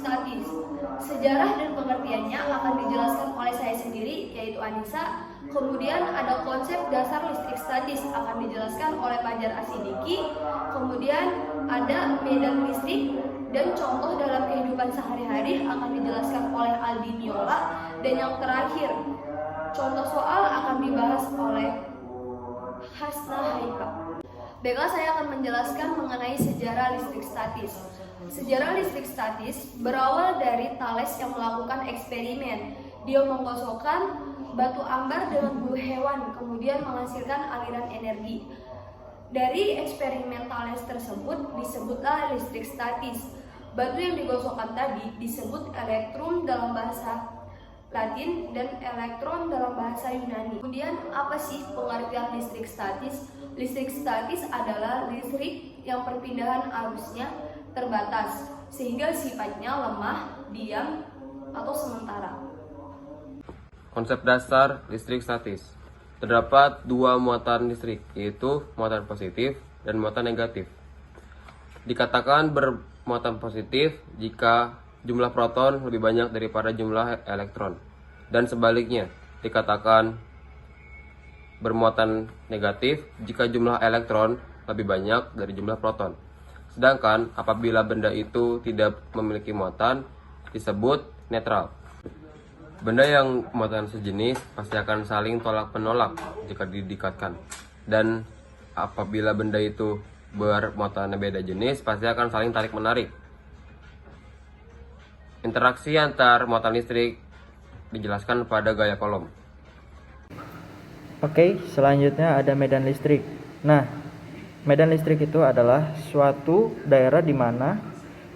statis. Sejarah dan pengertiannya akan dijelaskan oleh saya sendiri, yaitu Anissa. Kemudian ada konsep dasar listrik statis akan dijelaskan oleh Fajar Asidiki. Kemudian ada medan listrik dan contoh dalam kehidupan sehari-hari akan dijelaskan oleh Aldi Niola. Dan yang terakhir, contoh soal akan dibahas oleh Hasna Haika. Baiklah, saya akan menjelaskan mengenai sejarah listrik statis. Sejarah listrik statis berawal dari Thales yang melakukan eksperimen. Dia menggosokkan batu ambar dengan bulu hewan, kemudian menghasilkan aliran energi. Dari eksperimen Thales tersebut disebutlah listrik statis. Batu yang digosokkan tadi disebut elektrum dalam bahasa Latin dan elektron dalam bahasa Yunani. Kemudian apa sih pengertian listrik statis? Listrik statis adalah listrik yang perpindahan arusnya terbatas sehingga sifatnya lemah, diam, atau sementara. Konsep dasar listrik statis. Terdapat dua muatan listrik, yaitu muatan positif dan muatan negatif. Dikatakan bermuatan positif jika jumlah proton lebih banyak daripada jumlah elektron, dan sebaliknya dikatakan bermuatan negatif jika jumlah elektron lebih banyak dari jumlah proton. Sedangkan apabila benda itu tidak memiliki muatan disebut netral. Benda yang muatan sejenis pasti akan saling tolak-menolak jika didekatkan. Dan apabila benda itu bermuatan beda jenis pasti akan saling tarik-menarik. Interaksi antar muatan listrik dijelaskan pada gaya Coulomb. Oke, selanjutnya ada medan listrik. Nah, medan listrik itu adalah suatu daerah di mana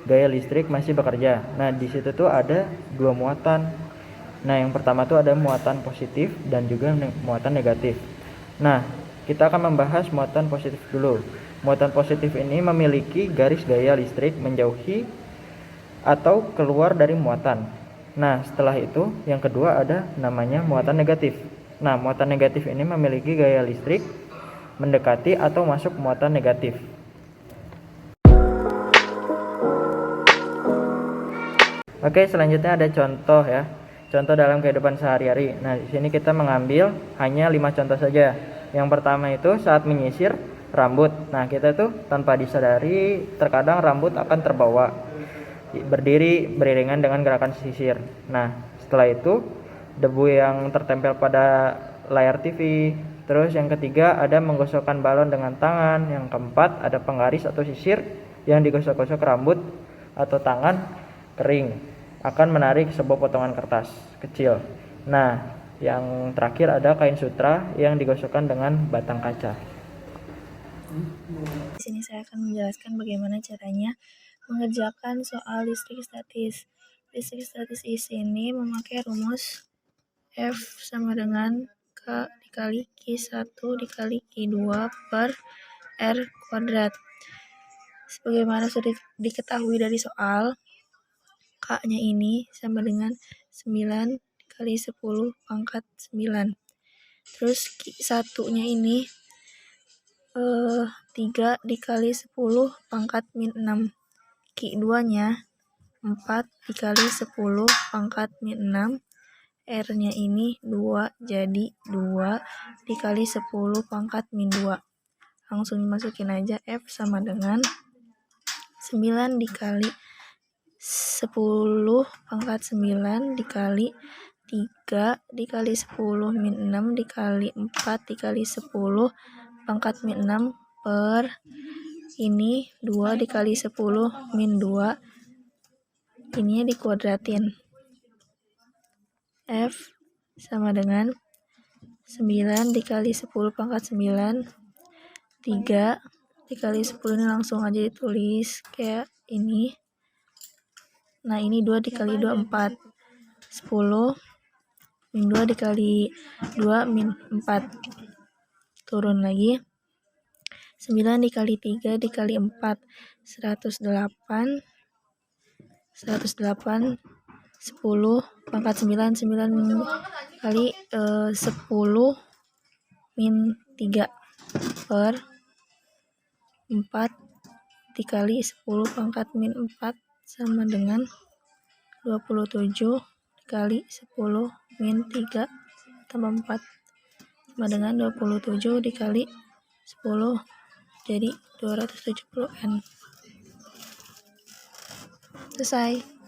gaya listrik masih bekerja. Nah, di situ tuh ada dua muatan. Nah, yang pertama tuh ada muatan positif dan juga muatan negatif. Nah, kita akan membahas muatan positif dulu. Muatan positif ini memiliki garis gaya listrik menjauhi atau keluar dari muatan. Nah, setelah itu yang kedua ada namanya muatan negatif. Nah, muatan negatif ini memiliki gaya listrik mendekati atau masuk muatan negatif. Oke, selanjutnya ada contoh ya. Contoh dalam kehidupan sehari-hari. Nah, di sini kita mengambil hanya 5 contoh saja. Yang pertama itu saat menyisir rambut. Nah, kita tuh tanpa disadari terkadang rambut akan terbawa berdiri beriringan dengan gerakan sisir. Nah, setelah itu debu yang tertempel pada layar TV. Terus yang ketiga ada menggosokkan balon dengan tangan. Yang keempat ada penggaris atau sisir yang digosok-gosok rambut atau tangan kering akan menarik sebuah potongan kertas kecil. Nah, yang terakhir ada kain sutra yang digosokkan dengan batang kaca. Di sini saya akan menjelaskan bagaimana caranya mengerjakan soal listrik statis. Listrik statis di sini memakai rumus F sama dengan K dikali Q1 dikali Q2 per R kuadrat. Sebagaimana sudah diketahui dari soal, K-nya ini sama dengan 9 kali 10 pangkat 9. Terus Q1-nya ini 3 dikali 10 pangkat min 6. Q2-nya 4 dikali 10 pangkat min 6. R-nya ini 2, jadi 2 dikali 10 pangkat min 2. Langsung dimasukin aja, F sama dengan 9 dikali 10 pangkat 9 dikali 3 dikali 10 min 6 dikali 4 dikali 10 pangkat min 6 per ini 2 dikali 10 min 2, ininya dikuadratin. F sama dengan 9 dikali 10 pangkat 9, 3 dikali 10 ini langsung aja ditulis kayak ini. Nah, ini 2 dikali 2, 4. 10 min 2 dikali 2 min 4. Turun lagi. 9 dikali 3 dikali 4. 108. 10 pangkat 9. 9 kali 10 min 3 per 4 dikali 10 pangkat min 4 sama dengan 27 dikali 10 min 3 tambah 4 sama dengan 27 dikali 10 jadi 270 N. Selesai.